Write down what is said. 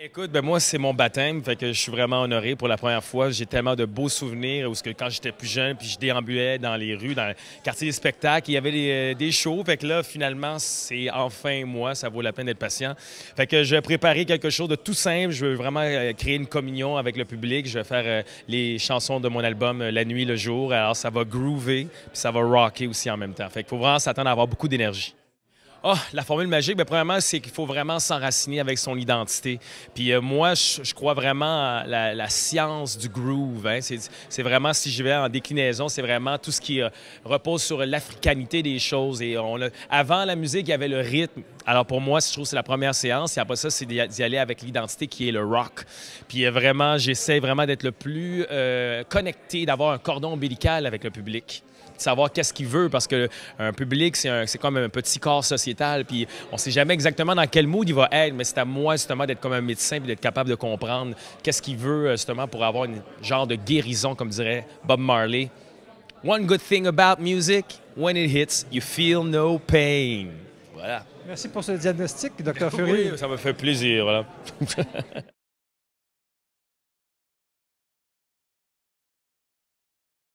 Écoute, ben moi, c'est mon baptême, fait que je suis vraiment honoré pour la première fois. J'ai tellement de beaux souvenirs où ce que quand j'étais plus jeune, puis je déambulais dans les rues, dans le quartier des spectacles, il y avait des shows. Fait que là, finalement, c'est enfin moi, ça vaut la peine d'être patient. Fait que je vais préparer quelque chose de tout simple. Je veux vraiment créer une communion avec le public. Je vais faire les chansons de mon album La nuit, le jour. Alors, ça va groover, puis ça va rocker aussi en même temps. Fait qu'il faut vraiment s'attendre à avoir beaucoup d'énergie. Ah, la formule magique, bien, premièrement, c'est qu'il faut vraiment s'enraciner avec son identité. Puis moi, je crois vraiment à la science du groove. Hein. C'est vraiment, si je vais en déclinaison, c'est vraiment tout ce qui repose sur l'africanité des choses. Et avant la musique, il y avait le rythme. Alors pour moi, je trouve que c'est la première séance. Et après ça, c'est d'y aller avec l'identité qui est le rock. Puis vraiment, j'essaie vraiment d'être le plus connecté, d'avoir un cordon ombilical avec le public, de savoir qu'est-ce qu'il veut, parce qu'un public, c'est comme un petit corps sociétal, puis on ne sait jamais exactement dans quel mood il va être, mais c'est à moi, justement, d'être comme un médecin et d'être capable de comprendre qu'est-ce qu'il veut, justement, pour avoir une genre de guérison, comme dirait Bob Marley. One good thing about music, when it hits, you feel no pain. Voilà. Merci pour ce diagnostic, Dr. Fury. Oui, ça me fait plaisir, voilà.